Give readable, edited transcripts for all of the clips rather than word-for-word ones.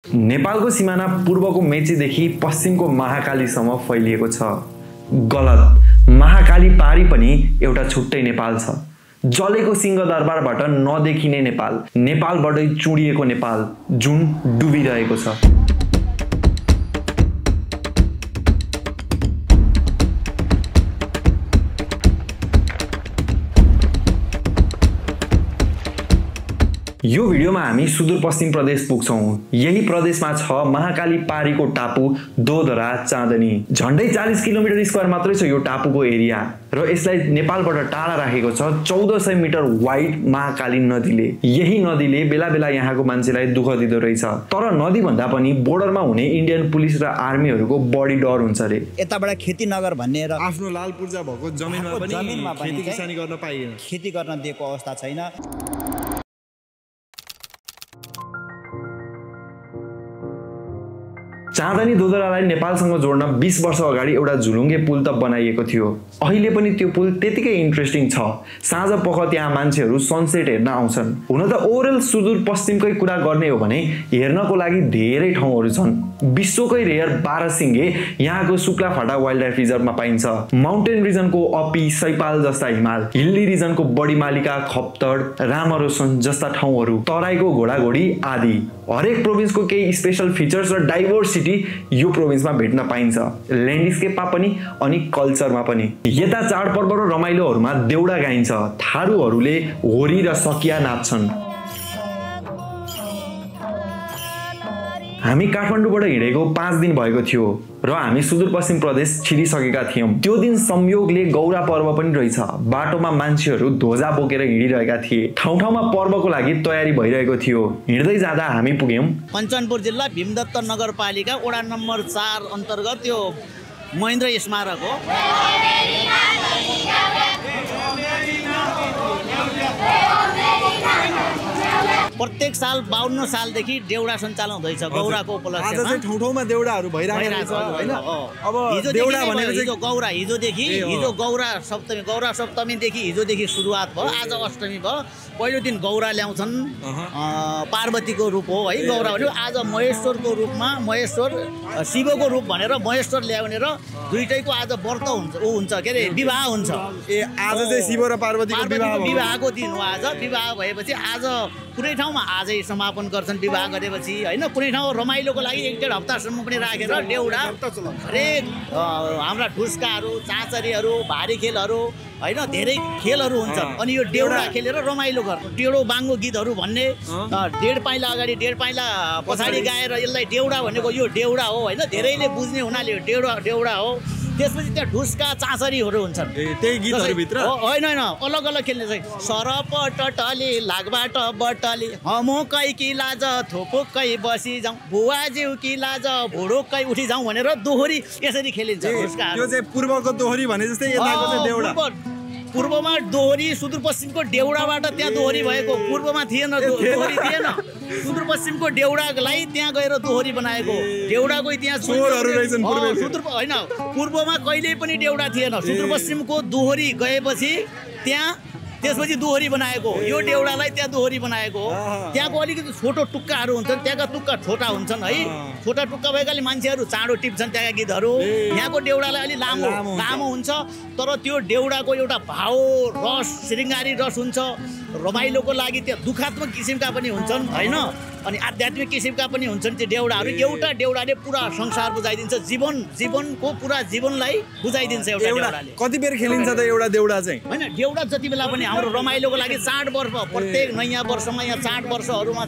नेपालको सिमाना पूर्वको मेचीदेखि पश्चिमको महाकालीसम्म फैलिएको छ। गलत। महाकाली पारी पनि एउटा छुट्टै नेपाल छ। जलेको सिंहदरबारबाट नदेखिने नेपाल, नेपालबाटै चुडिएको नेपाल जुन डुबिरहेको छ। यो भिडियोमा हामी सुदूरपश्चिम प्रदेश पुग्छौं। यही प्रदेशमा छ महाकाली पारीको टापु दोधरा चाँदनी। झन्डै 40 किलोमिटर स्क्वायर मात्रै छ यो टापुको एरिया र यसलाई नेपालबाट टाढा राखेको छ 1400 मिटर वाइड महाकाली नदीले। यही नदीले बेला बेला यहाँको मान्छेलाई दुःख दिँदो रहेछ। तर नदी भन्दा पनि बोर्डरमा हुने इन्डियन पुलिस र आर्मीहरूको बढी डर हुन्छ रे। यताबाट खेती नगर भन्ने र आफ्नो लाल पूर्जा भएको जमिनमा पनि खेती किसानी गर्न पाइएन। खेती गर्न दिएको अवस्था छैन। चाँदनी दोधरालाई नेपालसँग जोड्न 20 वर्ष अगाडि एउटा झुलुङ्गे पुल त बनाइएको थियो। अहिले पनि त्यो पुल त्यतिकै इन्ट्रेस्टिङ छ। साँझ पख त्यहाँ मान्छेहरू सनसेट हेर्न आउँछन्। हुन त ओभरअल सुदूरपश्चिमकै कुरा गर्ने हो भने हेर्नको लागि धेरै ठाउँहरू छन्। विश्वकै रेयर 12 सिङ्गे यहाँको सुक्लाफाटा वाइल्ड लाइफ रिजर्भमा पाइन्छ। माउन्टेन रिजनको अपी, सैपाल जस्ता हिमाल, हिल्ली रिजनको बडीमालिका, खप्तड, रामरोसन जस्ता ठाउँहरू, तराईको घोडाघोडी आदि। हरेक प्रोभिन्सको केही स्पेशल फिचर्स र डाइभर्सिटी यो प्रोभिन्समा भेट्न पाइन्छ। ल्यान्डस्केपमा पनि अनि कल्चरमा पनि। यता चाडपर्व र रमाइलोहरूमा देउडा गाइन्छ। थारूहरूले होरी र सकिया नाच्छन्। हामी काठमाडौँबाट हिँडेको 5 दिन भएको थियो र हामी सुदूरपश्चिम प्रदेश छिरिसकेका थियौं। त्यो दिन संयोगले गौरा पर्व पनि रहेछ। बाटोमा मान्छेहरू ध्वजा बोकेर हिँडिरहेका थिए। ठाउँ ठाउँमा पर्वको लागि तयारी भइरहेको थियो। हिँड्दै जाँदा हामी पुग्यौं कञ्चनपुर जिल्ला भीमदत्त नगरपालिका वडा नम्बर 4 अन्तर्गत त्यो महेन्द्र स्मारक हो। प्रत्येक साल 52 सालदेखि देउडा सञ्चालन हुँदैछ गौराको उपलक्ष्यमा। आज चाहिँ ठाउँ-ठाउँमा देउडाहरू भइरहेको छ हैन। अब देउडा भनेको हिजो गौरा हिजो गौरा सप्तमीदेखि हिजोदेखि सुरुवात भयो। आज अष्टमी भयो। पहिलो दिन गौरा ल्याउँछन्। पार्वतीको रूप हो है गौरा भन्यो। आज महेश्वरको रूपमा महेश्वर शिवको रूप भनेर महेश्वर ल्याउने र दुईटैको आज व्रत हुन्छ के अरे विवाह हुन्छ। आज चाहिँ शिव र पार्वतीको विवाहको दिन हो। आज विवाह भएपछि आज कुनै ठाउँमा आजै समापन गर्छन् विवाह गरेपछि हैन। कुनै ठाउँ रमाइलोको लागि 1-1.5 हप्तासम्म पनि राखेर देउडा हरेक हाम्रा ढुस्काहरू, चाँचरीहरू, भारी खेलहरू हैन धेरै खेलहरू हुन्छन्। अनि यो देउडा खेलेर रमाइलो गर्छ। टेडो बाङ्गो गीतहरू भन्ने 1.5 पाइला अगाडि 1.5 पाइला पछाडि गाएर यसलाई देउडा भनेको यो देउडा हो हैन। धेरैले बुझ्ने हुनाले देउडा हो। त्यसपछि त्यहाँ ढुस्का चाँचरीहरू हुन्छन्। त्यही गीतहरू भित्र होइन अलग अलग खेल्ने चाहिँ सरप टटली लागबाट बटली हमोकै कि लाज थोपोकै बसी जाउँ बुवाज्यू कि लाज भुडोकै उठी जाउँ भनेर दोहोरी यसरी खेलिन्छ ढुस्काहरू। यो चाहिँ पूर्वको दोहोरी भने जस्तै यताको चाहिँ देउडा। पूर्वमा दोहोरी सुदूरपश्चिमको देउडाबाट त्यहाँ दोहोरी भएको। पूर्वमा थिएन दोहोरी थिएन। सुदूरपश्चिमको देउडालाई त्यहाँ गएर दोहोरी बनाएको। देउडाको इतिहास होइन। पूर्वमा कहिल्यै पनि देउडा थिएन। सुदूरपश्चिमको दोहोरी गएपछि त्यसपछि दोहोरी बनाएको। यो देउडालाई त्यहाँ दोहोरी बनाएको हो। त्यहाँको अलिकति छोटो टुक्काहरू हुन्छन्। त्यहाँका टुक्का छोटा हुन्छन् है। छोटा टुक्का भएकाले मान्छेहरू चाँडो टिप्छन् त्यहाँका गीतहरू। यहाँको देउडालाई अलि लामो हुन्छ। तर त्यो देउडाको एउटा भाव रस श्रृङ्गारी रस हुन्छ। रमाइलोको लागि त्यहाँ दुःखात्मक किसिमका पनि हुन्छन् हैन। अनि आध्यात्मिक किसिमका पनि हुन्छन् त्यो देउडाहरू। एउटा देउडाले पुरा संसार बुझाइदिन्छ। जीवनको पुरा जीवनलाई बुझाइदिन्छ एउटा देउडाले। कति बेर खेलिन्छ त एउटा देउडा चाहिँ? हैन देउडा जति बेला पनि हाम्रो रमाइलोको लागि चाडपर्व प्रत्येक नयाँ वर्षमा यहाँ चाडपर्वमा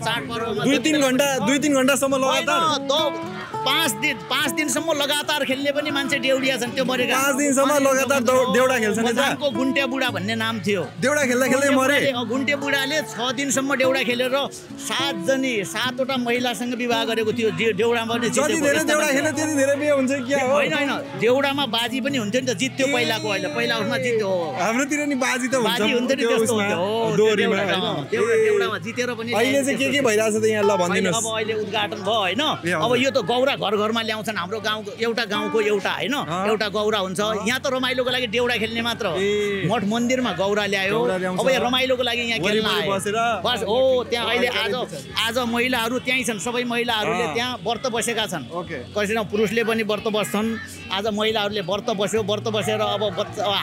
2-3 घण्टासम्म लगातार 5 दिनसम्म लगातार खेल्ने पनि मान्छे देउडिया छन्। त्यो मरेका 5 दिनसम्म लगातार देउडा खेल्छन्। यताको गुन्टे बुढा भन्ने नाम थियो। देउडा खेल्दै मरे। गुन्टे बुढाले 6 दिनसम्म देउडा खेलेर 7वटा महिलासँग विवाह गरेको थियो। देउडामा पनि जति धेरै देउडा खेले त्यति धेरै बिहे हुन्छ के हो? होइन देउडामा बाजी पनि हुन्थ्यो नि त। जित्यो पहिलाको होइन पहिला उसमा जित्यो। हाम्रोतिर नि बाजी त हुन्छ नि त्यस्तो हुन्थ्यो देउडामा जितेर पनि। अहिले चाहिँ के भइरहेछ त यहाँ ल भनिदिनुस्। अब अहिले उद्घाटन भयो हैन। अब यो त गौरा गौरा घर घरमा ल्याउँछन् हाम्रो गाउँको गाउँको एउटा हैन एउटा गौरा हुन्छ यहाँ त रमाइलोको लागि देउडा खेल्ने मात्र मठ मन्दिरमा गौरा ल्यायो अब यहाँ रमाइलोको लागि यहाँ खेल्न आयो बस हो त्यहाँ अहिले आज महिलाहरू त्यहीँ छन् सबै महिलाहरूले त्यहाँ व्रत बसेका छन् कसैमा पुरुषले पनि व्रत बस्छन् आज महिलाहरूले व्रत बसेर अब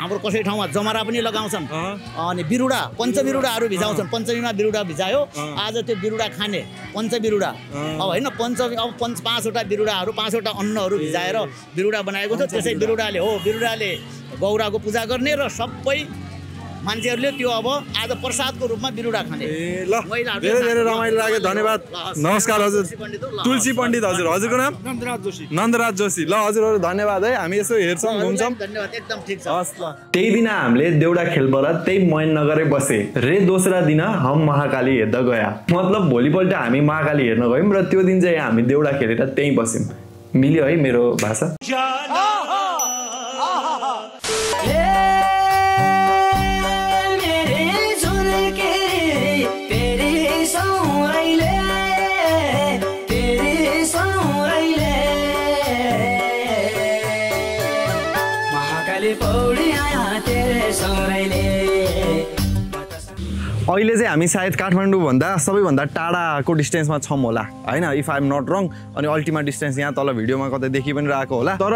हाम्रो कसै ठाउँमा जमरा पनि लगाउँछन् अनि बिरुडा पञ्चबिरुडाहरू भिजाउँछन् पञ्चमीमा बिरुडा भिजायो आज त्यो बिरुडा खाने पञ्चबिरुडा अब होइन अब 5वटा बिरुडाहरू 5वटा अन्नहरू भिजाएर बिरुडा बनाएको छ त्यसै बिरुडाले गौराको पूजा गर्ने र सबै मान्छेहरूले त्यो अब आज प्रसादको रूपमा बिरुडा खाने धेरै रमाइलो लाग्यो धन्यवाद नमस्कार हजुर तुलसी पण्डित हजुरको नाम नन्दराज जोशी ल हजुरहरू धन्यवाद है हामी यसो हेर्छौँ घुम्छौँ धन्यवाद एकदम ठिक छ त्यही दिन हामीले देउडा खेलबाट त्यही महेन्द्रनगरै बसे रे दोस्रा दिन हम महाकाली हेर्दा गया मतलब भोलिपल्ट हामी महाकाली हेर्न गयौँ र त्यो दिन चाहिँ हामी देउडा खेलेर त्यहीँ बस्यौँ मिल्यो है मेरो भाषा अहिले चाहिँ हामी सायद काठमाडौँ भन्दा सबैभन्दा टाढाको डिस्टेन्समा छौँ होला हैन इफ आई एम नट रङ अनि अल्टिमा डिस्टेन्स यहाँ तल भिडियोमा कतै देखि पनि रहेको होला तर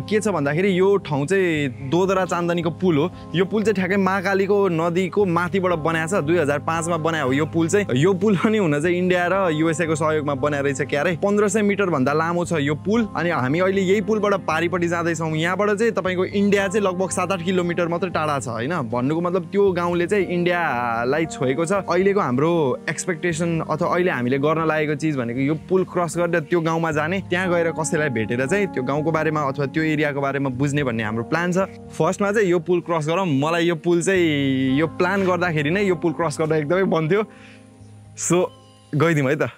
के छ भन्दाखेरि यो ठाउँ चाहिँ दोदरा चान्दनीको पुल हो यो पुल चाहिँ ठ्याक्कै महाकालीको नदीको माथिबाट बनाएको छ 2005 मा बनायो हो यो पुल चाहिँ यो पुल पनि हुन चाहिँ इन्डिया र युएसए को सहयोगमा बनाएर रहेछ क्यारे 1500 मिटर भन्दा लामो छ यो पुल अनि हामी अहिले यही पुलबाट पारिपट्टि जाँदैछौँ यहाँबाट चाहिँ तपाईको इन्डिया चाहिँ लगभग 7-8 किलोमिटर मात्रै टाढा छ हैन भन्नुको मतलब त्यो गाउँले चाहिँ इन्डियालाई छोएको छ अहिलेको हाम्रो एक्सपेक्टेसन अथवा अहिले हामीले गर्न लागेको चीज भनेको यो पुल क्रस गरेर त्यो गाउँमा जाने त्यहाँ गएर कसैलाई भेटेर चाहिँ त्यो गाउँको बारेमा अथवा त्यो एरियाको बारेमा बुझ्ने भन्ने हाम्रो प्लान छ फर्स्टमा चाहिँ यो पुल क्रस गरौँ मलाई यो पुल चाहिँ यो प्लान गर्दाखेरि नै यो पुल क्रस गर्दा एकदमै बन्थ्यो सो गइदिउँ है त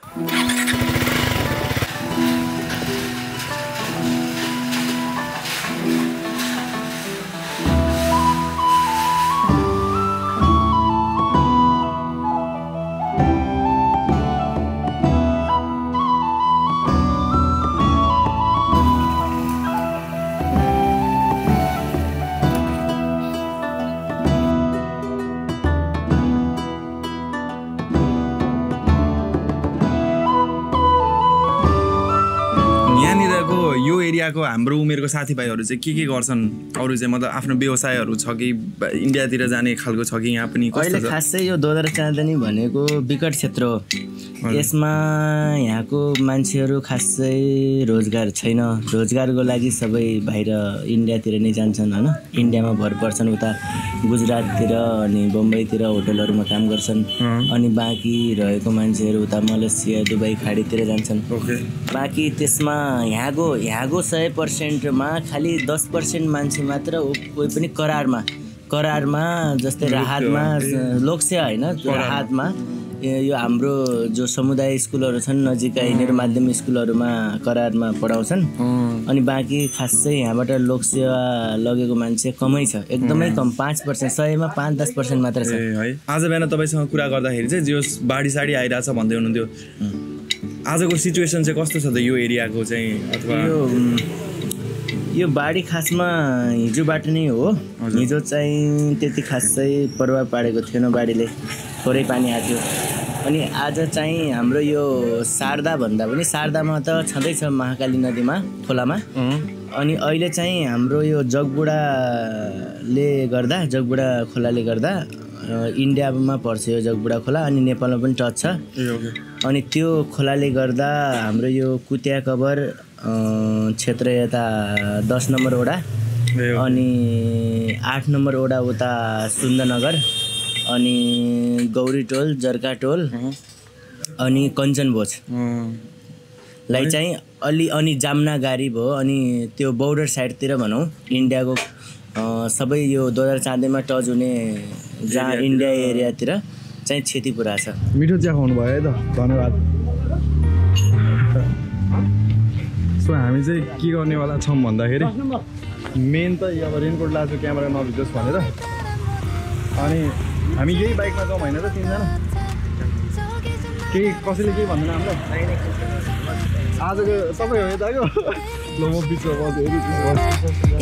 यो एरियाको हाम्रो उमेरको साथीभाइहरू चाहिँ के गर्छन् अरू चाहिँ मतलब आफ्नो व्यवसायहरू छ कि इन्डियातिर जाने खालको छ कि यहाँ पनि अहिले खासै यो दोदरा चाँदनी भनेको विकट क्षेत्र हो यसमा यहाँको मान्छेहरू खासै रोजगार छैन रोजगारको लागि सबै बाहिर इन्डियातिर नै जान्छन् हैन इन्डियामा भर पर्छन् उता गुजराततिर अनि बम्बईतिर होटलहरुमा काम गर्छन् अनि बाँकी रहेको मान्छेहरू उता मलेसिया दुबई खाडीतिर जान्छन् बाँकी त्यसमा यहाँको 100% मा खाली 10% मान्छे मात्र कोही पनि करारमा जस्तै राहतमा लोकसेवा हैन राहतमा यो हाम्रो जो समुदाय स्कुलहरु छन् नजिकै यिनीहरु माध्यमिक स्कुलहरुमा करारमा पढाउँछन् अनि बाँकी खासै यहाँबाट लोकसेवा लगेको मान्छे कमै छ एकदमै कम 5% 100 मा 5-10% मात्र छ है आज बिहान तपाईसँग कुरा गर्दाखेरि चाहिँ जो बाढी साडी आइराछ भन्दै हुनुहुन्थ्यो आजको सिचुएसन चाहिँ कस्तो छ त यो एरियाको चाहिँ अथवा यो बाढी खासमा हिजोबाट नै हो हिजो चाहिँ त्यति खासै प्रभाव पारेको थिएन बाढीले थोरै पानी आयो अनि आज चाहिँ हाम्रो यो शारदा भन्दा पनि शारदामा त छँदै छ महाकाली नदीमा खोलामा अनि अहिले चाहिँ हाम्रो यो जगबुडा खोलाले गर्दा इन्डियामा पर्छ यो जगबुडा खोला अनि नेपालमा पनि टच छ अनि त्यो खोलाले गर्दा हाम्रो यो कुतिया कबर क्षेत्र यता 10 नम्बर वडा अनि 8 नम्बर वडा उता सुन्दरनगर अनि गौरी टोल जर्का टोल अनि कञ्चनभोज लाई चाहिँ अनि जामनागारी भयो अनि त्यो बोर्डर साइडतिर भनौँ इन्डियाको सबै यो दोदरा चाँदनीमा टच हुने जहाँ इन्डिया एरियातिर चाहिँ क्षति पुरा छ मिठो चिया खुवाउनु भयो है त धन्यवाद सो हामी चाहिँ के गर्नेवाला छौँ भन्दाखेरि मेन त अब रेनकोट लाएको क्यामेरा नभिजोस् भनेर अनि हामी यही बाइकमा जाउँ होइन त तिनजना केही कसैले केही भन्दैन हामीलाई आजको तपाईँ हो यताको ल म बिचमा बसेँ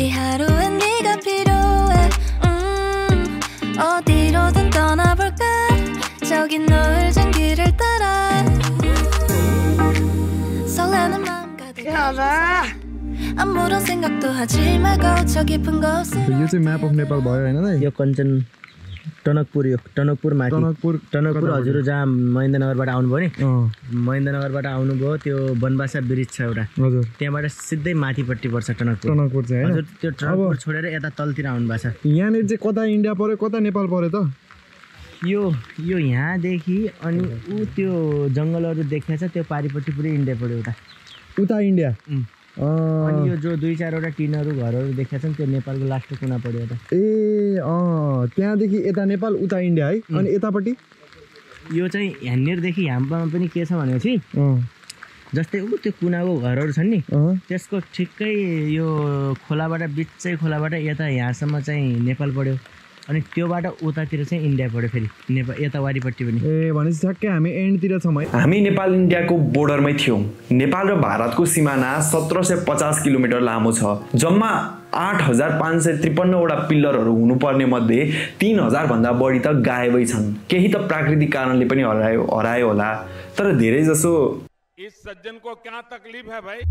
이 하루엔 네가 필요해 어디로든 떠나볼까 저기 노을진 길을 따라 설레는 마음 가득 아무런 생각도 하지 말고 저 깊은 곳으로 यो चाहिँ म्याप अफ नेपाल भयो होइन दाइ यो कञ्चन टनकपुर यो टनकपुर माथि टनकपुर हजुर जहाँ महेन्द्रनगरबाट आउनुभयो नि महेन्द्रनगरबाट आउनुभयो त्यो बनबासा ब्रिज छ एउटा हजुर त्यहाँबाट सिधै माथिपट्टि पर्छ टनकपुर चाहिँ हजुर त्यो टनकपुर छोडेर यता तलतिर आउनु भएको छ यहाँनिर चाहिँ कता इन्डिया पर्यो कता नेपाल पर्यो त यो यहाँदेखि अनि ऊ त्यो जङ्गलहरू देखिया छ त्यो पारिपट्टि पुरै इन्डिया पऱ्यो उता इन्डिया अनि यो जो 2-4 वटा टिनहरू घरहरू देखिया छन् त्यो नेपालको लास्टको कुना पऱ्यो त त्यहाँदेखि यता नेपाल उता इन्डिया है अनि यतापट्टि यो चाहिँ यहाँनिरदेखि ह्याम्पामा पनि के छ भनेपछि जस्तै ऊ त्यो कुनाको घरहरू छन् नि त्यसको ठिक्कै यो खोलाबाट बिचै खोलाबाट यता यहाँसम्म चाहिँ नेपाल पऱ्यो अनि त्योबाट उतातिर चाहिँ इन्डिया पऱ्यो फेरि नेपाल यता वारिपट्टि पनि भनेपछि ठ्याक्कै हामी एन्डतिर छौँ है हामी नेपाल इन्डियाको बोर्डरमै थियौँ नेपाल र भारतको सिमाना 1750 किलोमिटर लामो छ जम्मा 8553 वटा पिल्लरहरू हुनुपर्ने मध्ये 3000 भन्दा बढी त गायबै छन् केही त प्राकृतिक कारणले पनि हरायो होला तर धेरै जसो इस सज्जन को क्या तकलीफ है भाई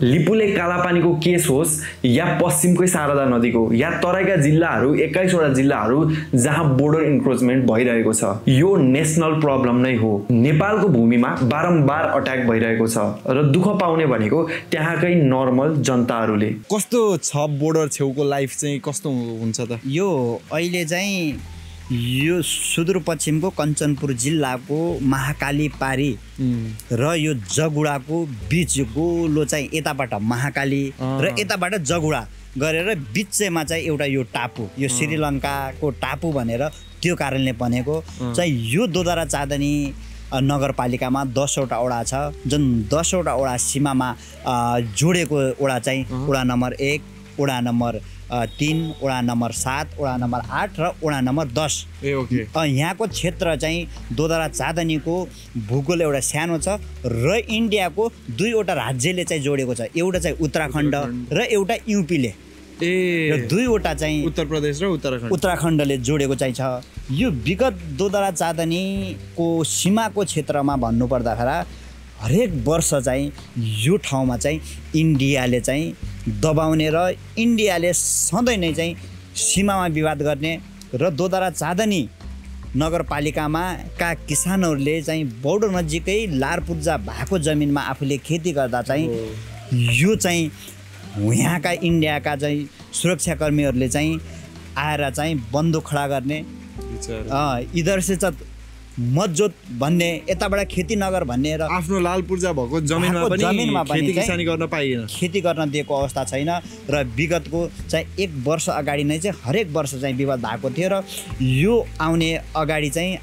लिपुले कालापानीको केस होस् या पश्चिमकै शारदा नदीको या तराईका जिल्लाहरू 21 वटा जिल्लाहरू जहाँ बोर्डर इन्क्रोचमेन्ट भइरहेको छ यो नेशनल प्रब्लम नै हो नेपालको भूमिमा बारम्बार अट्याक भइरहेको छ र दुःख पाउने भनेको त्यहाँकै नर्मल जनताहरूले कस्तो छ बोर्डर छेउको लाइफ चाहिँ कस्तो हुन्छ त यो अहिले चाहिँ यो सुदूरपश्चिमको कञ्चनपुर जिल्लाको महाकाली पारी र यो जगुडाको बीच गोलो चाहिँ यताबाट महाकाली र यताबाट जगुडा गरेर बिचमा चाहिँ एउटा यो टापु यो श्रीलङ्काको टापु भनेर त्यो कारणले बनेको चाहिँ यो दोदरा चाँदनी नगरपालिकामा 10 वटा वडा छ जुन 10 वटा वडा सीमामा जोडेको वडा चाहिँ वडा नम्बर 1 वडा नम्बर 3 वडा नम्बर 7 वडा नम्बर 8 र वडा नम्बर 10 यहाँको क्षेत्र चाहिँ दोदरा चाँदनीको भूगोल एउटा सानो छ र इन्डियाको 2 वटा राज्यले चाहिँ जोडेको छ एउटा चाहिँ उत्तराखण्ड र एउटा युपीले र 2 वटा चाहिँ उत्तर प्रदेश र उत्तराखण्डले जोडेको चाहिँ छ यो विगत दोदरा चाँदनीको सीमाको क्षेत्रमा भन्नुपर्दाखेरि हरेक वर्ष चाहिँ यो ठाउँमा चाहिँ इन्डियाले चाहिँ दबाउने र इन्डियाले सधैँ नै चाहिँ सीमामा विवाद गर्ने र दोदरा चाँदनी नगरपालिकामा का किसानहरूले चाहिँ बोर्डर नजिकै लारपुर्जा भएको जमिनमा आफूले खेती गर्दा चाहिँ यो चाहिँ यहाँका इन्डियाका चाहिँ सुरक्षाकर्मीहरूले चाहिँ आएर चाहिँ बन्दुक खडा गर्ने इधर से मजोत भन्ने यताबाट खेती नगर भन्ने र आफ्नो लालपुर्जा भएको जमिनमा पनि खेती किसानी गर्न पाइएन खेती गर्न दिएको अवस्था छैन र विगतको चाहिँ 1 वर्ष अगाडि नै चाहिँ हरेक वर्ष चाहिँ विवाद भएको थियो र यो आउने अगाडि चाहिँ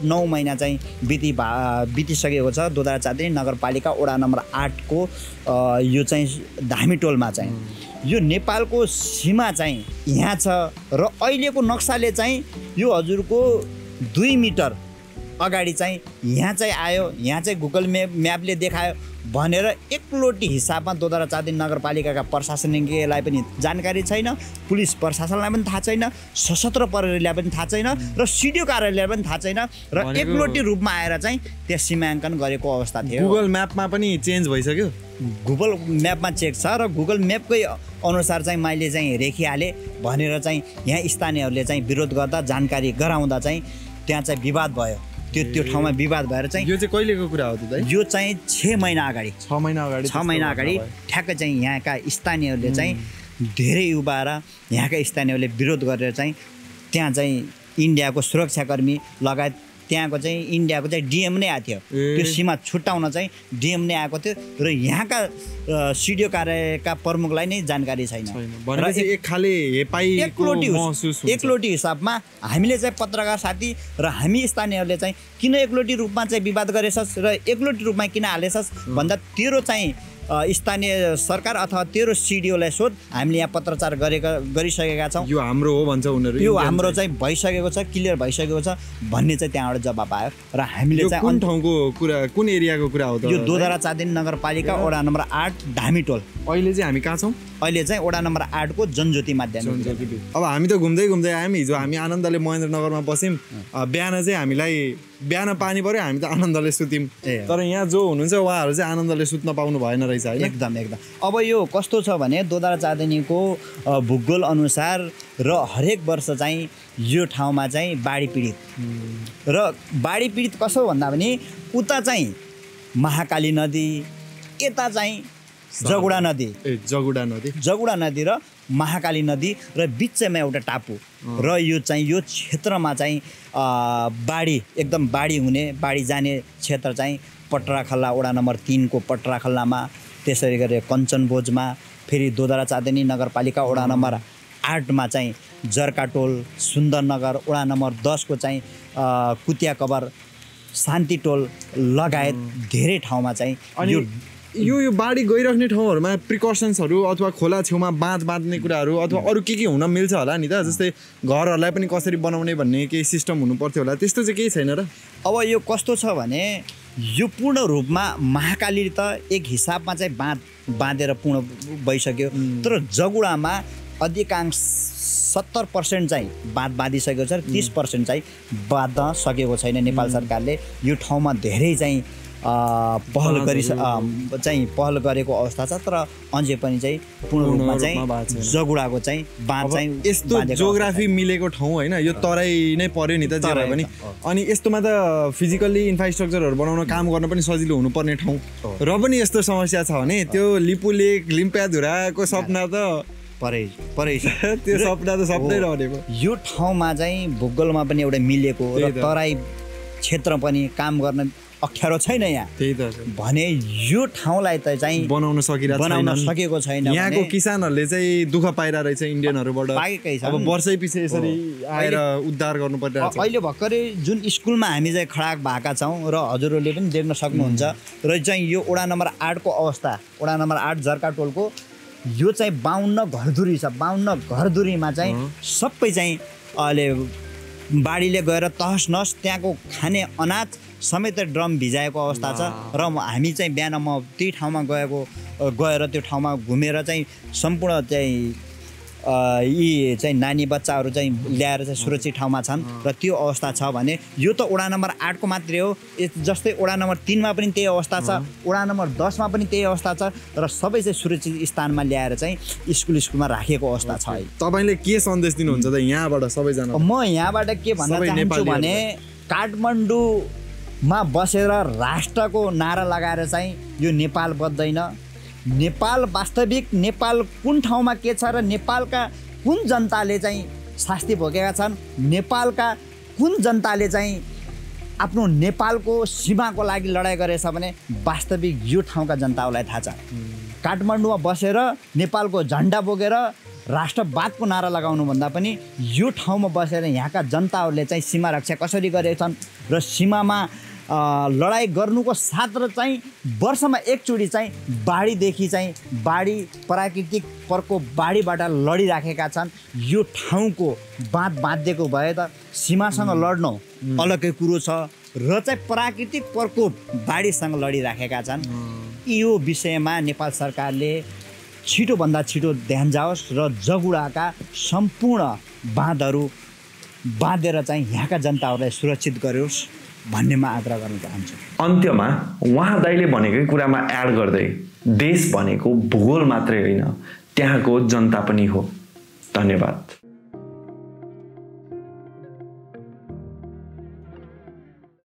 8-9 महिना चाहिँ बितिसकेको छ दोदरा चाँदनी नगरपालिका वडा नम्बर 8 को यो चाहिँ धामीटोलमा चाहिँ यो नेपालको सीमा चाहिँ यहाँ छ र अहिलेको नक्साले चाहिँ यो हजुरको 2 मिटर अगाडि चाहिँ यहाँ चाहिँ आयो यहाँ चाहिँ गुगल म्यापले देखायो भनेर एकलोटी हिसाबमा दोदरा चाँदनी नगरपालिकाका प्रशासनिकलाई पनि जानकारी छैन पुलिस प्रशासनलाई पनि थाहा छैन सशस्त्र प्रहरीलाई पनि थाहा छैन र सिडिओ कार्यालयलाई पनि थाहा छैन र एकलोटी रूपमा आएर चाहिँ त्यहाँ सीमाङ्कन गरेको अवस्था थियो गुगल म्यापमा पनि चेन्ज भइसक्यो गुगल म्यापमा चेक छ र गुगल म्यापकै अनुसार चाहिँ मैले चाहिँ रेखिहालेँ भनेर चाहिँ यहाँ स्थानीयहरूले चाहिँ विरोध गर्दा जानकारी गराउँदा चाहिँ त्यहाँ चाहिँ विवाद भयो त्यो ठाउँमा विवाद भएर चाहिँ यो चाहिँ कहिलेको कुरा हो त यो चाहिँ 6 महिना अगाडि 6 महिना अगाडि ठ्याक्कै चाहिँ यहाँका स्थानीयहरूले चाहिँ धेरै युवा र यहाँका स्थानीयहरूले विरोध गरेर चाहिँ त्यहाँ चाहिँ इन्डियाको सुरक्षाकर्मी लगायत त्यहाँको चाहिँ इन्डियाको चाहिँ डिएम नै आएको थियो त्यो सीमा छुट्याउन चाहिँ डिएम नै आएको थियो र यहाँका सिडिओ कार्यका प्रमुखलाई नै जानकारी छैन भनेपछि एक खाले एकलोटी हिसाबमा हामीले चाहिँ पत्रकार साथी र हामी स्थानीयहरूले चाहिँ किन एकलोटी रूपमा चाहिँ विवाद गरेछस् र एकलोटी रूपमा किन हालेछस् भन्दा तेरो चाहिँ स्थानीय सरकार अथवा तेरो सिडिओलाई सोध, हामीले यहाँ पत्रचार गरिसकेका छौँ, यो हाम्रो हो भन्छ उनीहरू, यो हाम्रो चाहिँ भइसकेको छ, क्लियर भइसकेको छ भन्ने चाहिँ त्यहाँबाट जवाब आयो। र हामीले चाहिँ कुन ठाउँको कुरा, कुन एरियाको कुरा हो त? यो दोधरा चाँदिनी नगरपालिका वडा नम्बर 8 धामीटोल। अहिले चाहिँ हामी कहाँ छौँ? अहिले चाहिँ वडा नम्बर 8 को जनज्योति माध्यमिक विद्यालय। अब हामी त घुम्दै घुम्दै आयौँ। हिजो हामी आनन्दले महेन्द्रनगरमा बस्यौँ, बिहान चाहिँ हामीलाई बिहान पानी पर्यो, हामी त आनन्दले सुत्यौँ। तर यहाँ जो हुनुहुन्छ उहाँहरू चाहिँ आनन्दले सुत्न पाउनु भएन रहेछ होइन? एकदम एकदम। अब यो कस्तो छ भने दोधरा चाँदिनीको भूगोल अनुसार र हरेक वर्ष चाहिँ यो ठाउँमा चाहिँ बाढी पीडित, र बाढी पीडित कसो भन्दा पनि उता चाहिँ महाकाली नदी, यता चाहिँ जगुडा नदी, जगुडा नदी र महाकाली नदी र बिचमा एउटा टापु, र यो चाहिँ यो क्षेत्रमा चाहिँ बाढी एकदम बाढी हुने, बाढी जाने क्षेत्र चाहिँ पटराखल्ला वडा नम्बर 3 को पटराखल्लामा, त्यसरी गरे कञ्चनभोजमा, फेरि दोधरा चाँदिनी नगरपालिका वडा नम्बर 8 मा चाहिँ जर्काटोल, सुन्दरनगर, वडा नम्बर 10 को चाहिँ कुतिया कबर, शान्तिटोल लगायत धेरै ठाउँमा चाहिँ यो बाढी गइराख्ने ठाउँहरूमा प्रिकसन्सहरू अथवा खोला छेउमा बाँध बाँध्ने कुराहरू अथवा अरू के हुन मिल्छ होला नि त? जस्तै घरहरूलाई पनि कसरी बनाउने भन्ने केही सिस्टम हुनु पर्थ्यो होला, त्यस्तो चाहिँ केही छैन र? अब यो कस्तो छ भने यो पूर्ण रूपमा महाकाली त एक हिसाबमा चाहिँ बाँधेर पूर्ण भइसक्यो, तर जगुडामा अधिकांश 70% चाहिँ बाँधिसकेको छ र 30% चाहिँ बाँध्न सकेको छैन। नेपाल सरकारले यो ठाउँमा धेरै चाहिँ पहल गरेको अवस्था छ, तर अझै पनि चाहिँ पूर्ण रूपमा चाहिँ जगुडाको चाहिँ बाँध चाहिँ यस्तो जियोग्राफी मिलेको ठाउँ होइन, यो तराई नै पर्यो नि त जे भए पनि। अनि यस्तोमा त फिजिकल्ली इन्फ्रास्ट्रक्चरहरू बनाउन काम गर्न पनि सजिलो हुनुपर्ने ठाउँ, र पनि यस्तो समस्या छ भने त्यो लिपु लेक लिम्पियाधुराको सपना त परै त्यो सपना त सबै रहेको। यो ठाउँमा चाहिँ भूगोलमा पनि एउटा मिलेको र तराई क्षेत्र पनि काम गर्न अप्ठ्यारो छैन यहाँ, त्यही त भने यो ठाउँलाई त चाहिँ बनाउन सकेको छैन। यहाँको किसानहरूले चाहिँ दुःख पाइरा रहेछ इन्डियनहरूबाट, पाएकै छ। अब वर्षै पछि यसरी आएर उद्धार गर्नु परिरहेछ। अहिले भर्खरै जुन स्कुलमा हामी चाहिँ खडा भएका छौँ र हजुरहरूले पनि देख्न सक्नुहुन्छ, र चाहिँ यो वडा नम्बर 8 को अवस्था, वडा नम्बर 8 जर्काटोलको यो चाहिँ 52 घरधुरी छ। 52 घरधुरीमा चाहिँ सबै चाहिँ अहिले बाढीले गएर तहस नहस, त्यहाँको खाने अनाज समेत ड्रम भिजाएको अवस्था छ। र हामी चाहिँ बिहान म त्यही ठाउँमा गएर त्यो ठाउँमा घुमेर चाहिँ सम्पूर्ण चाहिँ यी चाहिँ नानी बच्चाहरू चाहिँ ल्याएर चाहिँ सुरक्षित ठाउँमा छन्, र त्यो अवस्था छ भने यो त वडा नम्बर 8 को मात्रै हो। जस्तै वडा नम्बर 3 मा पनि त्यही अवस्था छ, वडा नम्बर 10 मा पनि त्यही अवस्था छ, र सबै चाहिँ सुरक्षित स्थानमा ल्याएर चाहिँ स्कुलमा राखेको अवस्था छ। तपाईले के सन्देश दिनुहुन्छ त यहाँबाट सबैजना? म यहाँबाट के भन्न चाहन्छु भने काठमाडौँमा बसेर राष्ट्रको नारा लगाएर चाहिँ यो नेपाल बद्दैन। नेपाल वास्तविक नेपाल कुन ठाउँमा के छ र नेपालका कुन जनताले चाहिँ शास्ति भोगेका छन्, नेपालका कुन जनताले चाहिँ आफ्नो नेपालको सीमाको लागि लडाइँ गरेछ भने वास्तविक यो ठाउँका जनताहरूलाई थाहा छ। काठमाडौँमा बसेर नेपालको झन्डा बोकेर राष्ट्रवादको नारा लगाउनु भन्दा पनि यो ठाउँमा बसेर यहाँका जनताहरूले चाहिँ सीमा रक्षा कसरी गरेछन् र सीमामा लडाइँ गर्नुको साथ र चाहिँ वर्षमा एकचोटि चाहिँ बाढीदेखि चाहिँ बाढी प्राकृतिक प्रकोप बाढीबाट लडिराखेका छन्। यो ठाउँको बाँध बाँधिएको भए त सीमासँग लड्नु अलग्गै कुरो छ, र चाहिँ प्राकृतिक प्रकोप बाढीसँग लडिराखेका छन्। यो विषयमा नेपाल सरकारले छिटोभन्दा छिटो ध्यान जाओस् र जगुडाका सम्पूर्ण बाँधहरू बाँधेर चाहिँ यहाँका जनताहरूलाई सुरक्षित गरोस् भन्ने म आग्रह गर्न चाहन्छु। अन्त्यमा उहाँ दाइले भनेकै कुरामा एड गर्दै देश भनेको भूगोल मात्रै होइन, त्यहाँको जनता पनि हो। धन्यवाद।